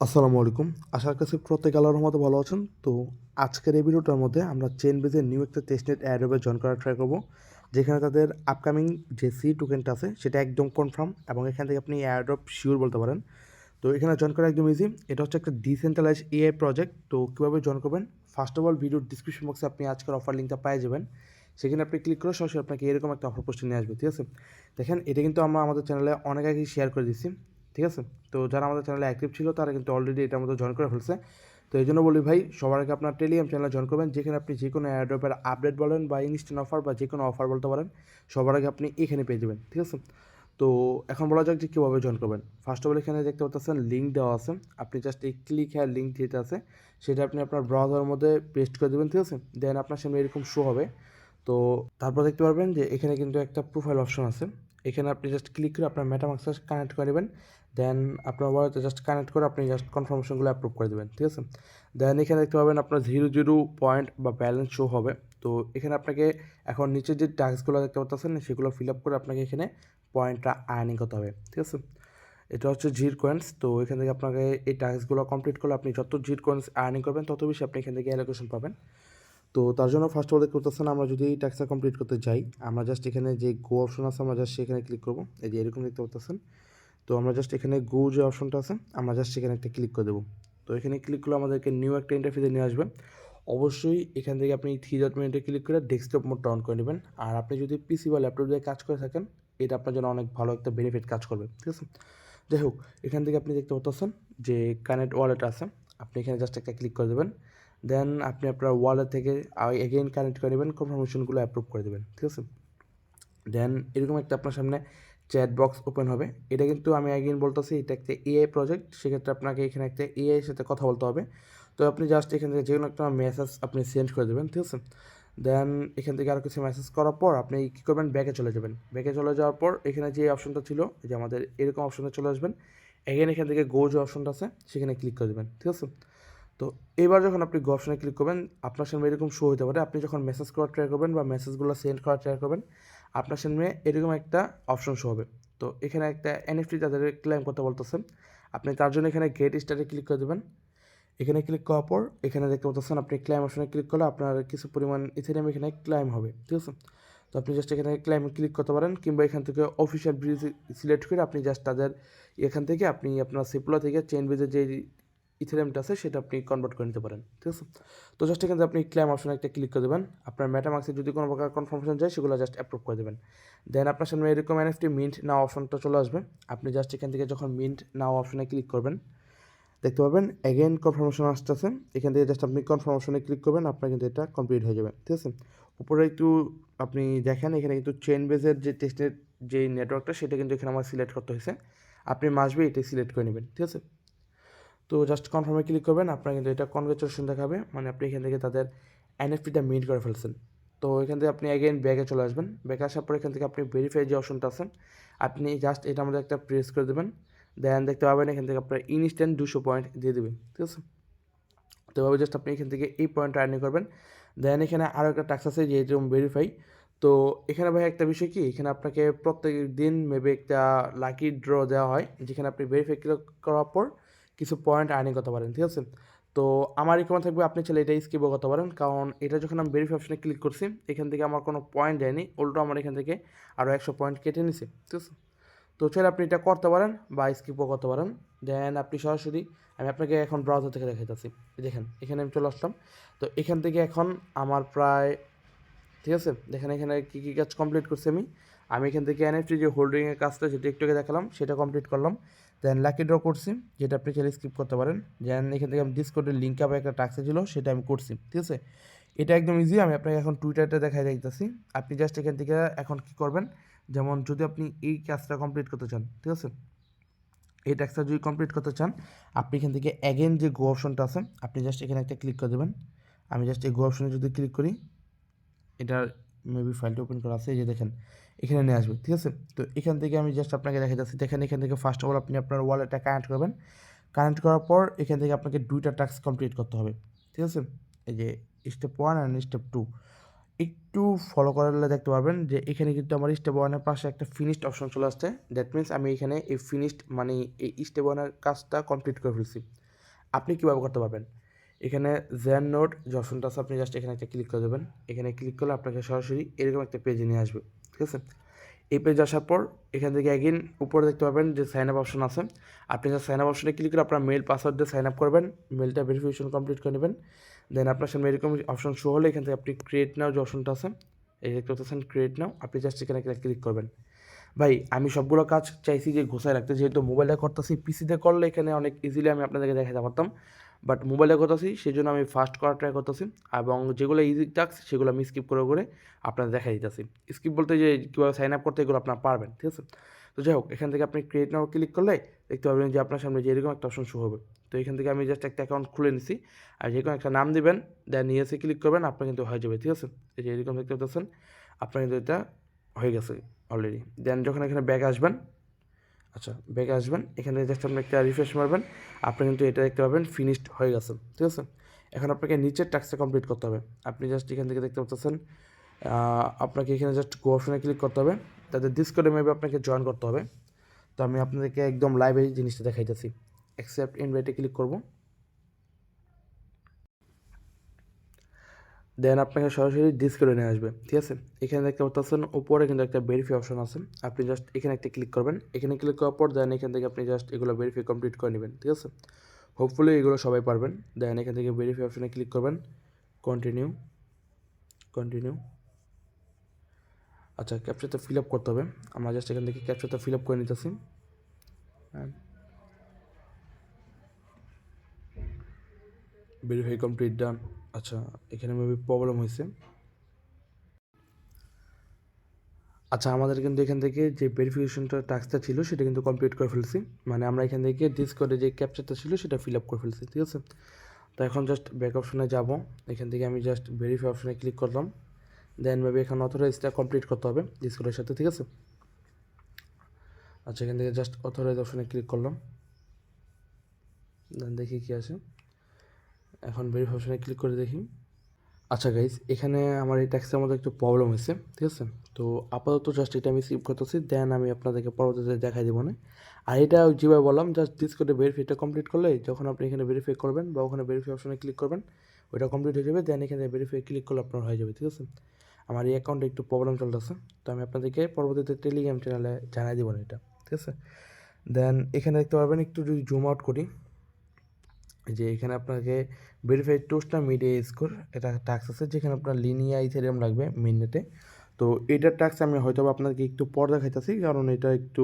আসসালামু আলাইকুম। আশা করছি প্রত্যেক আল্লাহর রহমতে ভালো আছেন। তো আজকের এই ভিডিওটার মধ্যে আমরা চেইন বেজের নিউ একটা টেস্টনেট এয়ারড্রপে জয়েন করার ট্রাই করব, যেখানে তাদের আপকামিং যে সি টোকেনটা আছে সেটা একদম কনফার্ম এবং এখান থেকে আপনি এয়ারড্রপ শিওর বলতে পারেন। তো এখানে জয়েন করা একদম ইজি। এটা হচ্ছে একটা ডিসেন্ট্রালাইজ এআই প্রজেক্ট। তো কীভাবে জয়েন করবেন, ফার্স্ট অফ অল ভিডিওর ডিসক্রিপশন বক্সে আপনি আজকের অফার লিঙ্কটা পেয়ে যাবেন। সেখানে আপনি ক্লিক করে সরাসরি আপনাকে এরকম একটা অফার পোস্টে নিয়ে আসবে। ঠিক আছে, দেখেন এটা কিন্তু আমরা আমাদের চ্যানেলে অনেক আগে শেয়ার করে দিচ্ছি। ঠিক আছে, তো যারা আমাদের চ্যানেলে অ্যাক্টিভ ছিল তারা কিন্তু অলরেডি এটার মধ্যে জয়েন করে ফেলছে। তো এই জন্য বলি ভাই, সবার আগে আপনার টেলিগ্রাম চ্যানেলে জয়েন করবেন, যেখানে আপনি যে কোনো এয়ারড্রপের আপডেট বলেন বা ইনস্ট্যান্ট অফার বা যে কোনো অফার বলতে পারেন, সবার আগে আপনি এখানে পেয়ে যাবেন। ঠিক আছে, তো এখন বলা যাক যে কীভাবে জয়েন করবেন। ফার্স্ট অফ অল এখানে দেখতে পাচ্ছেন লিঙ্ক দেওয়া আছে, আপনি জাস্ট এই ক্লিক হ্যাঁ লিঙ্ক যেটা আছে সেটা আপনি আপনার ব্রাউজারের মধ্যে পেস্ট করে দেবেন। ঠিক আছে, দেন আপনার সামনে এরকম শো হবে। তো তারপর দেখতে পারবেন যে এখানে কিন্তু একটা প্রোফাইল অপশন আছে। এখানে আপনি জাস্ট ক্লিক করে আপনার মেটামাক্সে কানেক্ট করে নেবেন। দেন আপনার ওয়ালেটে জাস্ট কানেক্ট করে আপনি জাস্ট কনফার্মেশনগুলো অ্যাপ্রুভ করে দেবেন। ঠিক আছে, দেন এখানে দেখতে পাবেন আপনার 0 পয়েন্ট বা ব্যালেন্স শো হবে। তো এখানে আপনাকে এখন নিচে যে টাস্কগুলো দেখতে পাচ্ছেন সেগুলো ফিল আপ করে আপনাকে এখানে পয়েন্টটা আর্নিং করতে হবে। ঠিক আছে, এটা হচ্ছে জির কয়েন্স। তো এখান থেকে আপনাকে এই টাস্কগুলো কমপ্লিট করলে আপনি যত জির কয়েন্স আর্নিং করবেন তত বেশি আপনি এখান থেকে অ্যালোকেশন পাবেন। তো তার জন্য ফার্স্ট অফ অল দেখতে পাচ্ছেন, আমরা যদি এই টাস্কটা কমপ্লিট করতে যাই, আমরা জাস্ট এখানে যে গো অপশন আছে আমরা জাস্ট সেখানে ক্লিক করবো। এই যে এরকম দেখতে পাচ্ছেন। তো আমরা জাস্ট এখানে গো যে অপশনটা আছে আমরা জাস্ট সেখানে একটা ক্লিক করে দেবো। তো এখানে ক্লিক করলে আমাদেরকে নিউ একটা ইন্টারফেসে নিয়ে আসবে। অবশ্যই এখান থেকে আপনি 3 ডট মেনুতে ক্লিক করে ডেস্কটপ মোডটা অন করে নেবেন। আর আপনি যদি পিসি বা ল্যাপটপ দিয়ে কাজ করে থাকেন, এটা আপনার জন্য অনেক ভালো একটা বেনিফিট কাজ করবে। ঠিক আছে, যাই হোক, এখান থেকে আপনি দেখতে পাচ্ছেন যে কানেক্ট ওয়ালেট আছে, আপনি এখানে জাস্ট একটা ক্লিক করে দেবেন। দেন আপনি আপনার ওয়ালেট থেকে এগেইন কানেক্ট করে নেবেন, কনফার্মেশনগুলো অ্যাপ্রুভ করে দেবেন। ঠিক আছে, দেন এরকম একটা আপনার সামনে চ্যাট বক্স ওপেন হবে। এটা কিন্তু আমি অ্যাগেইন বলতেছি, এটা একটা এআই প্রজেক্ট, সেক্ষেত্রে আপনাকে এখানে একটা এআই এর সাথে কথা বলতে হবে। তো আপনি জাস্ট এখান থেকে যে কোনো একটা মেসেজ আপনি সেন্ড করে দেবেন। ঠিক আছে, দেন এখান থেকে আরও কিছু মেসেজ করার পর আপনি কী করবেন, ব্যাকে চলে যাবেন। ব্যাকে চলে যাওয়ার পর এখানে যে অপশনটা ছিল যে আমাদের এরকম অপশনে চলে আসবেন। এগেন এখান থেকে গো যে অপশনটা আছে সেখানে ক্লিক করে দেবেন। ঠিক আছে, তো এবার যখন আপনি গো অপশনে ক্লিক করবেন, আপনার সামনে এরকম শো হতে পারে। আপনি যখন মেসেজ করার ট্রাই করবেন বা মেসেজগুলো সেন্ড করার ট্রাই করবেন, আপনার সামনে এরকম একটা অপশন শো হবে। তো এখানে একটা এনএফটি তাদের ক্লেম করতে বলতেছেন, আপনি তার জন্য এখানে গেট স্টারে ক্লিক করে দেবেন। এখানে ক্লিক করার পর এখানে দেখতে পাচ্ছেন আপনি ক্লাইম অপশনে ক্লিক করলে আপনার কিছু পরিমাণ ইথেরিয়াম এখানে ক্লাইম হবে। ঠিক আছে, তো আপনি জাস্ট এখানে ক্লাইম ক্লিক করতে পারেন, কিংবা এখান থেকে অফিসিয়াল ব্রিজ সিলেক্ট করে আপনি জাস্ট তাদের এখান থেকে আপনি আপনার সিপ্লা থেকে চেইন ব্রিজের যে ইথেরিয়ামটা আছে সেটা আপনি কনভার্ট করে নিতে পারেন। ঠিক আছে, তো জাস্ট এখান থেকে আপনি ক্লাইম অপশনে একটা ক্লিক করে দেবেন। আপনার মেটামাক্সে যদি কোনো প্রকার কনফার্মেশন যায় সেগুলো জাস্ট অ্যাপ্রুভ করে দেবেন। দেন আপনার সামনে এরকম এনএফটি মিন্ট নাও অপশনটা চলে আসবে। আপনি জাস্ট এখান থেকে যখন মিন্ট নাও অপশনে ক্লিক করবেন, দেখতে পাবেন এগেইন কনফার্মেশন আসতেছে। এখান থেকে জাস্ট আপনি কনফার্মেশনে ক্লিক করবেন, আপনার কিন্তু এটা কমপ্লিট হয়ে যাবে। ঠিক আছে, উপরে একটু আপনি দেখেন এখানে কিন্তু চেইন বেজের যে টেস্টের যে নেটওয়ার্কটা সেটা কিন্তু এখানে আমার সিলেক্ট করতে হয়েছে। আপনি মাসবে এটাই সিলেক্ট করে নেবেন। ঠিক আছে, তো জাস্ট কনফার্মে ক্লিক করবেন, আপনার কিন্তু এটা কনগ্রেচুলেশন দেখাবে, মানে আপনি এখান থেকে তাদের এনএফটিটা মিট করে ফেলছেন। তো এখান থেকে আপনি এগেইন ব্যাগে চলে আসবেন। ব্যাগে আসার পর এখান থেকে আপনি ভেরিফাই যে অপশনটা আছে আপনি জাস্ট এটার মধ্যে একটা প্রেস করে দেবেন। দেন দেখতে পাবেন এখান থেকে আপনার ইনস্ট্যান্ট 200 পয়েন্ট দিয়ে দেবে। ঠিক আছে, তো এভাবে জাস্ট আপনি এখান থেকে এই পয়েন্টটা আর্নিং করবেন। দেন এখানে আরও একটা টাস্ক আছে যেরকম ভেরিফাই। তো এখানে ভাই একটা বিষয় কি, এখানে আপনাকে প্রত্যেক দিন মেবি একটা লাকি ড্র দেওয়া হয়, যেখানে আপনি ভেরিফাই করার পর কিছু পয়েন্ট আর্নিং করতে পারেন। ঠিক আছে, তো আমার রিকমেন্ড থাকবে আপনি চাইলে এটা স্কিপও করতে পারেন, কারণ এটা যখন আমি ভেরিফাই অপশনে ক্লিক করছি এখান থেকে আমার কোনো পয়েন্ট দেয়নি, উল্টো আমার এখান থেকে আরও 100 পয়েন্ট কেটে নিছে। ঠিক আছে, তো চাইলে আপনি এটা করতে পারেন বা স্কিপও করতে পারেন। দেন আপনি সরাসরি, আমি আপনাকে এখন ব্রাউজার থেকে দেখাইতেছি। দেখেন এখানে আমি চলে আসলাম। তো এখান থেকে এখন আমার প্রায়, ঠিক আছে, দেখেন এখানে কী কী কাজ কমপ্লিট করছি আমি। আমি এখান থেকে এনএফটি যে হোল্ডিংয়ের কাজটা যেটা একটু আগে দেখালাম সেটা কমপ্লিট করলাম। দেন লাকি ড্র করছি, যেটা আপনি চাইলে স্কিপ করতে পারেন। দেন এখান থেকে আমি ডিসকর্ডের লিঙ্ক আবার একটা টাস্ক ছিল সেটা আমি করছি। ঠিক আছে, এটা একদম ইজি। আমি আপনাকে এখন টুইটারটা দেখাই যাইতেছি। আপনি জাস্ট এখান থেকে এখন কী করবেন, যেমন যদি আপনি এই কাজটা কমপ্লিট করতে চান, ঠিক আছে, এই টাস্কটা যদি কমপ্লিট করতে চান, আপনি এখান থেকে অ্যাগেন যে গো অপশনটা আছে আপনি জাস্ট এখানে একটা ক্লিক করে দেবেন। আমি জাস্ট এই গো অপশনে যদি ক্লিক করি, এটার মেবি ফাইলটা ওপেন করা আছে, এই যে দেখেন এখানে নিয়ে আসবে। ঠিক আছে, তো এখান থেকে আমি জাস্ট আপনাকে দেখা যাচ্ছি, দেখেন এখান থেকে ফার্স্ট অফ অল আপনি আপনার ওয়ালেটটা কানেক্ট করবেন। কানেক্ট করার পর এখান থেকে আপনাকে 2টা টাস্ক কমপ্লিট করতে হবে। ঠিক আছে, এই যে স্টেপ 1 অ্যান্ড স্টেপ 2 একটু ফলো করলে দেখতে পারবেন যে এখানে কিন্তু আমার স্টেপ 1-এর পাশে একটা ফিনিশড অপশন চলে আসছে। দ্যাট মিনস আমি এখানে এই ফিনিশড মানে এই স্টেপ 1-এর কাজটা কমপ্লিট করে ফেলছি। আপনি কীভাবে করতে পারবেন, এখানে জেন নোট যে অপশনটা আছে আপনি জাস্ট এখানে একটা ক্লিক করে দেবেন। এখানে ক্লিক করলে আপনাকে সরাসরি এরকম একটা পেজে নিয়ে আসবে, ঠিক আছে। এই পেজে আসার পর এখান থেকে অ্যাগেন উপরে দেখতে পাবেন যে সাইন আপ অপশন আছে। আপনি যা সাইন আপ অপশনে ক্লিক করে আপনার মেল পাসওয়ার্ড দিয়ে সাইন আপ করবেন, মেলটা ভেরিফিকেশন কমপ্লিট করে নেবেন। দেন আপনার সামনে এরকম অপশন শো হলে এখান থেকে আপনি ক্রিয়েট নাও যে অপশনটা আছে, এই দেখতে পাচ্ছেন ক্রিয়েট নাও, আপনি জাস্ট এখানে ক্লিক করবেন। ভাই আমি সবগুলো কাজ চাইছি যে গোছায় রাখতে, যেহেতু মোবাইলে করতেছি, পিসিতে করলে এখানে অনেক ইজিলি আমি আপনাদেরকে দেখাতে পারতাম, বাট মোবাইলে করতেছি সেই জন্য আমি ফাস্ট করার ট্রাই করতেছি, এবং যেগুলো ইজি টাস্ক সেগুলো আমি স্কিপ করে করে আপনাদের দেখাই দিতেছি। স্কিপ বলতে যে কীভাবে সাইন আপ করতে এগুলো আপনারা পারবেন, ঠিক আছে। তো যাই হোক, এখান থেকে আপনি ক্রিয়েট নাও ক্লিক করলে দেখতে পাবেন যে আপনার সামনে যে এরকম একটা অপশন শো হবে। তো এখান থেকে আমি জাস্ট একটা অ্যাকাউন্ট খুলে নিছি, আর যে কোনো একটা নাম দিবেন, দেন ইয়েসে ক্লিক করবেন, আপনার কিন্তু হয়ে যাবে, ঠিক আছে। এই যে এরকম দেখতে পাচ্ছেন আপনার কিন্তু এটা হয়ে গেছে অলরেডি। দেন যখন এখানে ব্যাক আসবেন, আচ্ছা ব্যাকে আসবেন, এখানে জাস্ট আপনি একটা রিফ্রেশ মারবেন, আপনি কিন্তু এটা দেখতে পাবেন ফিনিশড হয়ে গেছে, ঠিক আছে। এখন আপনাকে নিচের টাস্কটা কমপ্লিট করতে হবে। আপনি জাস্ট এখান থেকে দেখতে পাচ্ছেন আপনাকে এখানে জাস্ট গো অপশনে ক্লিক করতে হবে, তাদের ডিসকর্ডে মেবি আপনাকে জয়েন করতে হবে। তো আমি আপনাদেরকে একদম লাইভে এই জিনিসটা দেখাইতেছি। অ্যাকসেপ্ট ইনভাইটে ক্লিক করব, দেন আপনাকে সরাসরি ডিসকর্ডে নিয়ে আসবে, ঠিক আছে। এখানে দেখতে পাচ্ছেন উপরে কিন্তু একটা ভেরিফাই অপশন আছে, আপনি জাস্ট এখানে একটা ক্লিক করবেন। এখানে ক্লিক করার পর দেন এখান থেকে আপনি জাস্ট এগুলো ভেরিফাই কমপ্লিট করে নেবেন, ঠিক আছে। হোপফুলি এগুলো সবাই পারবেন। দেন এখান থেকে ভেরিফাই অপশনে ক্লিক করবেন, কন্টিনিউ কন্টিনিউ। আচ্ছা ক্যাপচারটা ফিল আপ করতে হবে, আমরা জাস্ট এখান থেকে ক্যাপচারটা ফিল আপ করে নিতেছি। ভেরিফাই কমপ্লিট ডান। আচ্ছা এখানে মেবি প্রবলেম হয়েছে। আচ্ছা আমাদের কিন্তু এখান থেকে যে ভেরিফিকেশনটা টাস্কটা ছিল সেটা কিন্তু কমপ্লিট করে ফেলছি, মানে আমরা এখান থেকে ডিসকর্ডে যে ক্যাপচারটা ছিল সেটা ফিল আপ করে ফেলছি, ঠিক আছে। তো এখন জাস্ট ব্যাক অপশনে যাব, এখান থেকে আমি জাস্ট ভেরিফাই অপশনে ক্লিক করলাম। দেন মেবি এখন অথরাইজটা কমপ্লিট করতে হবে ডিসকর্ডের সাথে, ঠিক আছে। আচ্ছা এখান থেকে জাস্ট অথরাইজ অপশনে ক্লিক করলাম, দেন দেখি কী আছে। এখন ভেরিফাই অপশনে ক্লিক করে দেখি। আচ্ছা গাইজ, এখানে আমার এই ট্যাক্সের মধ্যে একটু প্রবলেম হয়েছে, ঠিক আছে। তো আপাতত জাস্ট এটা আমি স্কিপ করতেছি, দেন আমি আপনাদেরকে পরবর্তীতে দেখাই দেবো না। আর এটা যেভাবে বললাম, জাস্ট ডিসকর্ডে ভেরিফাইটা কমপ্লিট করলে যখন আপনি এখানে ভেরিফাই করবেন বা ওখানে ভেরিফাই অপশনে ক্লিক করবেন, ওইটা কমপ্লিট হয়ে যাবে, দেন এখানে ভেরিফাই ক্লিক করলে আপনার হয়ে যাবে, ঠিক আছে। আমার এই অ্যাকাউন্টে একটু প্রবলেম চলতেছে, তো আমি আপনাদেরকে পরবর্তীতে টেলিগ্রাম চ্যানেলে জানাই দেবো না এটা, ঠিক আছে। দেন এখানে দেখতে পারবেন, একটু যদি জুম আউট করি, যে এখানে আপনাকে ভেরিফাইড টোস্টটা মিডিয়া স্কোর এটা টাস্ক আছে, যেখানে আপনার লিনিয়া ইথেরিয়াম লাগবে মিনিটে। তো এটার টাস্ক আমি হয়তো আপনাকে একটু পর দেখাইতেছি, কারণ এটা একটু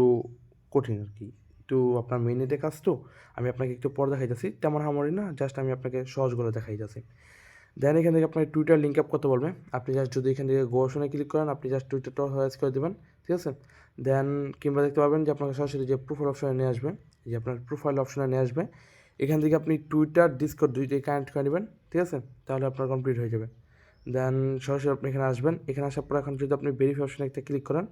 কঠিন আর কি, একটু আপনার মিনিটে কাজ, তো আমি আপনাকে একটু পর দেখাইতেছি, তেমন হামরি না, জাস্ট আমি আপনাকে সহজগুলো দেখাইতেছি। দেন এখান থেকে আপনার টুইটার লিঙ্ক আপ করতে বলবে, আপনি জাস্ট যদি এখান থেকে গো অপশনে ক্লিক করেন, আপনি জাস্ট টুইটারটা হয়েস করে দেবেন, ঠিক আছে। দেন কিংবা দেখতে পাবেন যে আপনাকে সরাসরি যে প্রোফাইল অপশনে নিয়ে আসবে, যে আপনার প্রোফাইল অপশনে নিয়ে আসবে, এখান থেকে আপনি টুইটার ডিসকর্ড দুইটাই কানেক্ট করে নেবেন, ঠিক আছে, তাহলে আপনার কমপ্লিট হয়ে যাবে। দেন সরাসরি আপনি এখানে আসবেন, এখানে আসার পর এখন যদি আপনি ভেরিফাই অপশনে একটা ক্লিক করেন,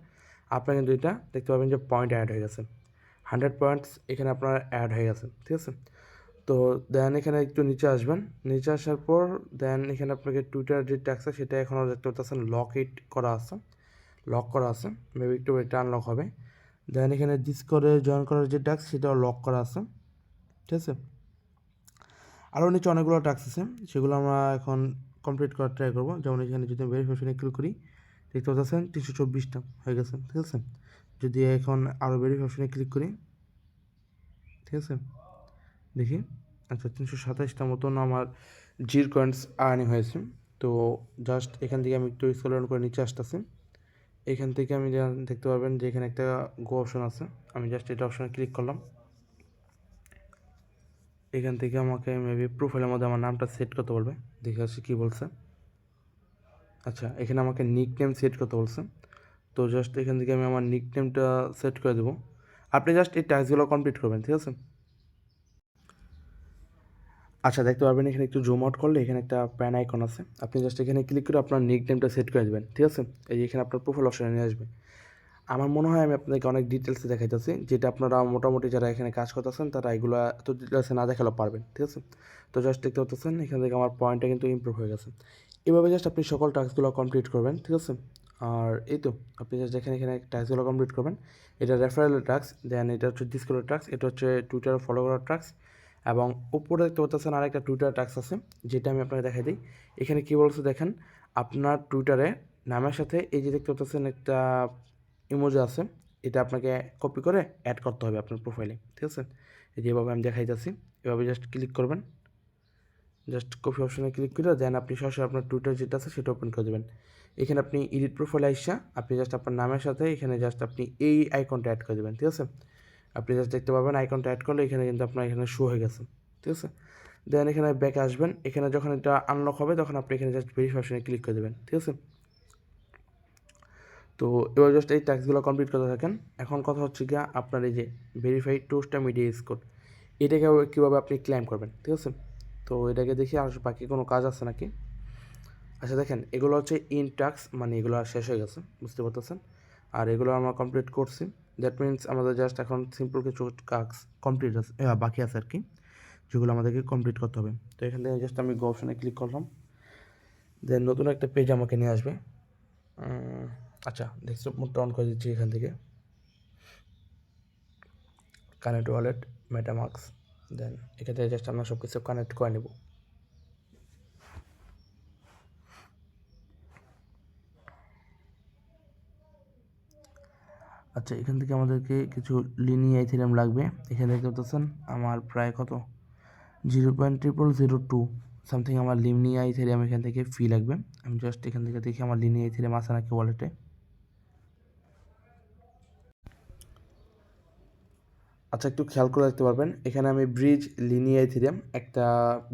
আপনার কিন্তু এটা দেখতে পাবেন যে পয়েন্ট অ্যাড হয়ে গেছে, 100 পয়েন্টস এখানে আপনার অ্যাড হয়ে গেছে, ঠিক আছে। তো দেন এখানে একটু নিচে আসবেন, নিচে আসার পর দেন এখানে আপনাকে টুইটার যে ট্যাক্স আছে সেটা এখনও দেখতে পাচ্ছেন লক ইট করা আছে, লক করা আছে, মেবি একটু এটা আনলক হবে। দেন এখানে ডিসকর্ডে জয়েন করার যে ট্যাক্স সেটাও লক করা আছে, ঠিক আছে। আরও নিচে অনেকগুলো টাস্ক আছে, সেগুলো আমরা এখন কমপ্লিট করার ট্রাই করবো। যেমন এখানে যদি ভেরিফিকেশনে ক্লিক করি, দেখতে পাচ্ছেন 324টা হয়ে গেছে, ঠিক আছে। যদি এখন আরও ভেরিফিকেশনে ক্লিক করি, ঠিক আছে, দেখি, আচ্ছা 327টা মতন আমার জির কয়েন্স আর্নিং হয়েছে। তো জাস্ট এখান থেকে আমি একটু স্ক্রল ডাউন করে নিচে আসতেছি, এখান থেকে আমি দেখতে পারবেন যে এখানে একটা গো অপশন আছে, আমি জাস্ট এটা অপশনে ক্লিক করলাম। এখান থেকে আমাকে মেবি প্রোফাইলের মধ্যে আমার নামটা সেট করতে বলবে, দেখে আসি কী বলছে। আচ্ছা এখানে আমাকে নিক নেম সেট করতে বলছে, তো জাস্ট এখান থেকে আমি আমার নিক নেমটা সেট করে দেবো। আপনি জাস্ট এই টাস্কগুলো কমপ্লিট করবেন, ঠিক আছে। আচ্ছা দেখতে পারবেন এখানে একটু জুম আউট করলে এখানে একটা প্যান আইকন আছে, আপনি জাস্ট এখানে ক্লিক করে আপনার নিক নেমটা সেট করে দেবেন, ঠিক আছে। এই যে এখানে আপনার প্রোফাইল অপশনে নিয়ে আসবে। আমার মনে হয় আমি আপনাদেরকে অনেক ডিটেলসে দেখাইতেছি, যেটা আপনারা মোটামুটি যারা এখানে কাজ করতেছেন তারা এগুলো এত ডিটেলসে না দেখালেও পারবেন, ঠিক আছে। তো জাস্ট দেখতে পাচ্ছেন এখান থেকে আমার পয়েন্টটা কিন্তু ইমপ্রুভ হয়ে গেছে। এভাবে জাস্ট আপনি সকল টাস্কগুলো কমপ্লিট করবেন, ঠিক আছে। আর এই তো আপনি জাস্ট এখানে টাস্কগুলো কমপ্লিট করবেন। এটা রেফারেলের টাস্ক, দেন এটা হচ্ছে ডিসকর্ডের টাস্ক, এটা হচ্ছে টুইটারে ফলো করার টাস্ক, এবং উপরে দেখতে পাচ্ছেন আরেকটা টুইটার টাস্ক আছে, যেটা আমি আপনাকে দেখাই দিই। এখানে কী বলছে দেখেন, আপনার টুইটারে নামের সাথে এই যে দেখতে পাচ্ছেন একটা ইমোজি আছে, এটা আপনাকে কপি করে অ্যাড করতে হবে আপনার প্রোফাইলে, ঠিক আছে? এই যেভাবে আমি দেখাইতেছি, এভাবে জাস্ট ক্লিক করবেন, জাস্ট কপি অপশনে ক্লিক করে দেন আপনি সরাসরি আপনার টুইটার যেটা আছে সেটা ওপেন করে দেবেন। এখানে আপনি এডিট প্রোফাইলে আইসা আপনি জাস্ট আপনার নামের সাথে এখানে জাস্ট আপনি এই আইকনটা অ্যাড করে দেবেন, ঠিক আছে? আপনি জাস্ট দেখতে পাবেন আইকনটা অ্যাড করলে এখানে কিন্তু আপনার এখানে শো হয়ে গেছে, ঠিক আছে? দেন এখানে ব্যাকে আসবেন, এখানে যখন এটা আনলক হবে তখন আপনি এখানে জাস্ট ভেরিফাই অপশনে ক্লিক করে দেবেন, ঠিক আছে? তো এবার জাস্ট এই টাস্কগুলো কমপ্লিট করতে থাকেন। এখন কথা হচ্ছে গিয়া আপনার এই যে ভেরিফাই টোস্টা মিডিয়া স্কোর, এটাকে কীভাবে আপনি ক্লেম করবেন, ঠিক আছে? তো এটাকে দেখি আর বাকি কোনো কাজ আছে নাকি। আচ্ছা দেখেন, এগুলো হচ্ছে ইন টাস্ক, মানে এগুলো আর শেষ হয়ে গেছে, বুঝতে পারতেছেন? আর এগুলো আমরা কমপ্লিট করছি, দ্যাট মিনস আমাদের জাস্ট এখন সিম্পল কিছু কাজ কমপ্লিট আছে, বাকি আছে আর কি, যেগুলো আমাদেরকে কমপ্লিট করতে হবে। তো এখান থেকে জাস্ট আমি গো অপশনে ক্লিক করলাম, দেন নতুন একটা পেজ আমাকে নিয়ে আসবে। আচ্ছা, ডেস্কটপ মোডটা অন করে দিচ্ছি এখান থেকে, কানেক্ট ওয়ালেট, মেটামাস্ক, দেন এখান থেকে জাস্ট আমরা সব কিছু কানেক্ট করে নেব। আচ্ছা, এখান থেকে আমাদেরকে কিছু লিনিয়া ইথেরিয়াম লাগবে। এখানে দেখতে পাচ্ছেন আমার প্রায় কত 0.0002 সামথিং আমার লিনিয়া ইথেরিয়াম এখান থেকে ফি লাগবে। আমি জাস্ট এখান থেকে দেখি আমার লিনিয়া ইথেরিয়াম আছে নাকি ওয়ালেটে। আচ্ছা, একটু খেয়াল করে দেখতে পারবেন এখানে আমি ব্রিজ লিনিয়া ইথেরিয়াম একটা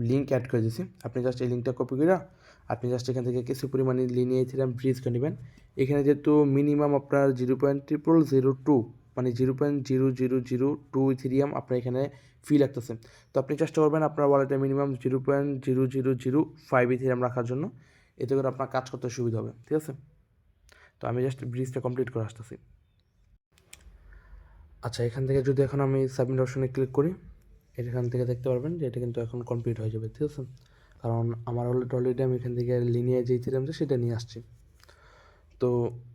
লিঙ্ক অ্যাড করে দিয়েছি। আপনি জাস্ট এই লিঙ্কটা কপি করে আপনি জাস্ট এখান থেকে কিছু পরিমাণে লিনিয়া ইথেরিয়াম ব্রিজ করে নেবেন। এখানে যেহেতু মিনিমাম আপনার 0.0002 মানে 0.0002 ইথেরিয়াম আপনার এখানে ফি লাগতেছে। তো আপনি চেষ্টা করবেন আপনার ওয়ালেটে মিনিমাম 0.0005 ইথেরিয়াম রাখার জন্য, এতে করে আপনার কাজ করতে সুবিধা হবে, ঠিক আছে? তো আমি জাস্ট ব্রিজটা কমপ্লিট করে আসতেছি। আচ্ছা, এখান থেকে যদি এখন আমি সাবমিট অপশনে ক্লিক করি, এখান থেকে দেখতে পারবেন যে এটা কিন্তু এখন কমপ্লিট হয়ে যাবে, ঠিক আছে? কারণ আমার অলরেডি আমি এখান থেকে লিনিয়ার যে ইথেরিয়ামটা সেটা নিয়ে আসছি। তো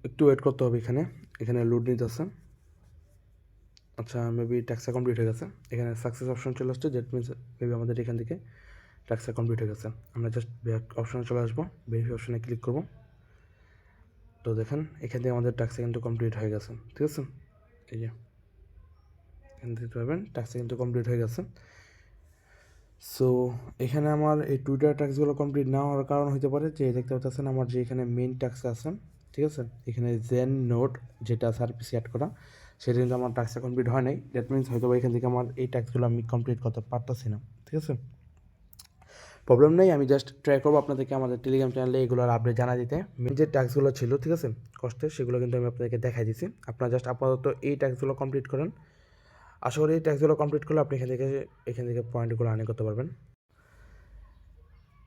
একটু ওয়েট করতে হবে, এখানে লোড নিতে আছে। আচ্ছা, মেবি ট্যাক্সটা কমপ্লিট হয়ে গেছে, এখানে সাকসেস অপশন চলে আসছে, দ্যাট মিনস মেবি আমাদের এখান থেকে ট্যাক্সটা কমপ্লিট হয়ে গেছে। আমরা জাস্ট ব্যাক অপশনে চলে আসবো, ভেরিফাই অপশনে ক্লিক করব। তো দেখেন এখান থেকে আমাদের ট্যাক্সটা কিন্তু কমপ্লিট হয়ে গেছে, ঠিক আছে? এই যে এখান থেকে পাবেন ট্যাক্সটা কিন্তু কমপ্লিট হয়ে গেছে। সো এখানে আমার এই টুইটার ট্যাক্সগুলো কমপ্লিট না হওয়ার কারণ হতে পারে যে দেখতে পাচ্ছেন আমার যে এখানে মেইন ট্যাক্স আছে, ঠিক আছে? এখানে জেন নোট যেটা সার্ভিস অ্যাড করা, সেটা কিন্তু আমার ট্যাক্সটা কমপ্লিট হয় নাই। দ্যাট মিনস হয়তো এখান থেকে আমার এই ট্যাক্সগুলো আমি কমপ্লিট করতে পারতেছি না, ঠিক আছে? প্রবলেম নেই, আমি জাস্ট ট্রাই করবো আপনাদেরকে আমাদের টেলিগ্রাম চ্যানেলে এগুলোর আপডেট জানা দিতে। মেন যে ট্যাক্সগুলো ছিল, ঠিক আছে, কষ্টের, সেগুলো কিন্তু আমি আপনাদেরকে দেখাই দিচ্ছি। আপনারা জাস্ট আপাতত এই ট্যাক্সগুলো কমপ্লিট করেন। আশা করি এই ট্যাক্সগুলো কমপ্লিট করলে আপনি এখান থেকে পয়েন্টগুলো আর্নিং করতে পারবেন।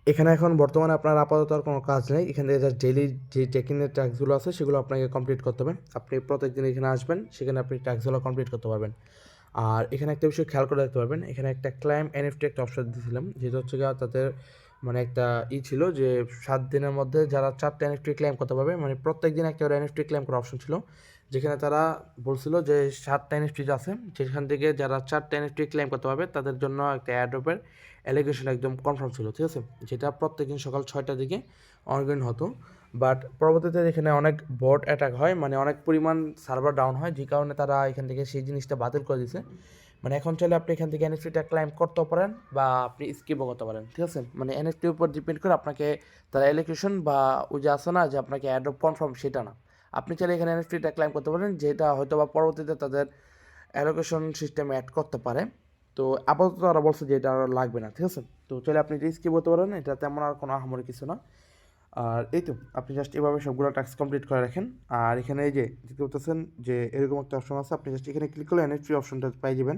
এখানে এখন বর্তমানে আপনার আপাতত আর কোনো কাজ নেই, এখান থেকে জাস্ট ডেইলি যে চেকিংয়ের ট্যাক্সগুলো আছে সেগুলো আপনাকে কমপ্লিট করতে হবে। আপনি প্রত্যেকদিন এখানে আসবেন, সেখানে আপনি ট্যাক্সগুলো কমপ্লিট করতে পারবেন। আর এখানে একটা বিষয় খেয়াল করে দেখতে পারবেন, এখানে একটা ক্লাইম এনএফটি একটা অপশন দিয়েছিলাম, যেটা হচ্ছে গিয়ে তাদের মানে একটা ছিল যে 7 দিনের মধ্যে যারা 4টা এনএফটি ক্লেম করতে পারবে, মানে প্রত্যেক দিন একটা এনএফটি ক্লেম করার অপশন ছিল, যেখানে তারা বলছিল যে 7টা এনএফটি আছে যেখান থেকে যারা 4টা এনএফটি ক্লেম করতে পারবে তাদের জন্য একটা অ্যাড্রপের অ্যালিগেশন একদম কনফার্ম ছিল, ঠিক আছে? যেটা প্রত্যেকদিন সকাল 6টার দিকে অনগোয়িং হতো। বাট পরবর্তীতে এখানে অনেক বট অ্যাটাক হয়, মানে অনেক পরিমাণ সার্ভার ডাউন হয়, যে কারণে তারা এখান থেকে সেই জিনিসটা বাতিল করে দিয়েছে। মানে এখন চাইলে আপনি এখান থেকে এনএফটিটা ক্লাইম করতেও পারেন বা আপনি স্কিপও করতে পারেন, ঠিক আছে? মানে এনএফটির উপর ডিপেন্ড করে আপনাকে তারা অ্যালোকেশন বা ওই যে আসে না যে আপনাকে অ্যাড্রপ কনফার্ম, সেটা না। আপনি চাইলে এখানে এনএফটিটা ক্লাইম করতে পারেন, যেটা হয়তো বা পরবর্তীতে তাদের অ্যালোকেশন সিস্টেমে অ্যাড করতে পারে। তো আপাতত তারা বলছে যে এটা আর লাগবে না, ঠিক আছে? তো চাইলে আপনি এটা স্কিপ করতে পারেন, এটা তেমন আর কোনো আহামরি কিছু না। আর এই তো আপনি জাস্ট এভাবে সবগুলো টাস্ক কমপ্লিট করে রাখেন। আর এখানে এই যে দেখতে পাচ্ছেন যে এরকম একটা অপশন আছে, আপনি জাস্ট এখানে ক্লিক করলে এনএফটি অপশনটা পেয়ে যাবেন,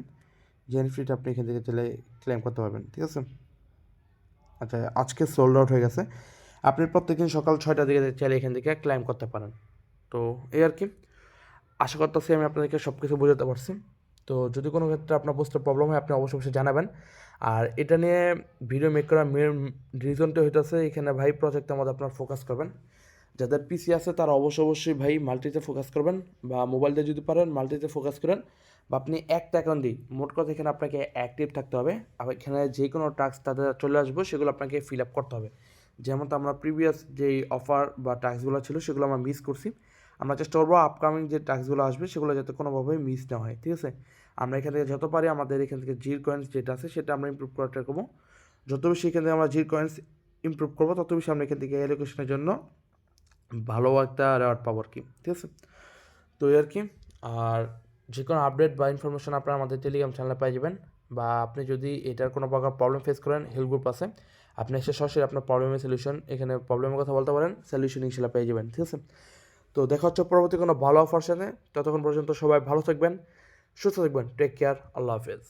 যে এনএফটিটা আপনি এখান থেকে চাইলে ক্লেম করতে পারবেন, ঠিক আছে? আচ্ছা, আজকে সোল্ড আউট হয়ে গেছে, আপনি প্রত্যেকদিন সকাল 6টার দিকে চাইলে এখান থেকে ক্লেম করতে পারেন। তো এই আর কি, আশা করতেছি আমি আপনাদেরকে সব কিছু বোঝাতে পারছি। তো যদি কোনো ক্ষেত্রে আপনার বুঝতে প্রবলেম হয় আপনি অবশ্যই জানাবেন। আর এটা নিয়ে ভিডিও মেক করার মেন রিজনটা হইতেছে এখানে ভাই প্রজেক্টের মধ্যে আপনার ফোকাস করবেন। যাদের পিসি আছে তারা অবশ্যই ভাই মাল্টিতে ফোকাস করবেন, বা মোবাইল দিয়ে যদি পারেন মাল্টিতে ফোকাস করেন। বা আপনি একটা অ্যাকাউন্টেই মোট কথা এখানে আপনাকে অ্যাক্টিভ থাকতে হবে। আর এখানে যে কোনো টাস্ক তাদের চলে আসবে সেগুলো আপনাকে ফিল আপ করতে হবে। যেমন তো আমরা প্রিভিয়াস যেই অফার বা টাস্কগুলো ছিল সেগুলো আমরা মিস করছি। আমরা চেষ্টা করবো আপকামিং যে টাস্কগুলো আসবে সেগুলো যাতে কোনোভাবেই মিস না হয়, ঠিক আছে? আমরা এখান থেকে যত পারি আমাদের এখান থেকে জির কয়েন্স যেটা আছে সেটা আমরা ইমপ্রুভ করার ট্রাই করবো। যত বেশি এখান থেকে আমরা জির কয়েন্স ইমপ্রুভ করবো তত বেশি আমরা এখান থেকে অ্যালোকেশনের জন্য ভালো একটা রেওয়ার্ড পাবো আর কি, ঠিক আছে? তো এই আর কি। আর যে কোনো আপডেট বা ইনফরমেশন আপনারা আমাদের টেলিগ্রাম চ্যানেলে পেয়ে যাবেন, বা আপনি যদি এটার কোনো প্রকার প্রবলেম ফেস করেন হেল্প গ্রুপ আছে, আপনি এসে সরাসরি আপনার প্রবলেমের সলিউশন এখানে প্রবলেমের কথা বলতে পারেন, সলিউশন ইনশাল্লাহ পেয়ে যাবেন, ঠিক আছে? তো দেখা হচ্ছে পরবর্তী কোনো ভালো অফার সাথে। ততক্ষণ পর্যন্ত সবাই ভালো থাকবেন, সুস্থ থাকবেন, টেক কেয়ার, আল্লাহ হাফেজ।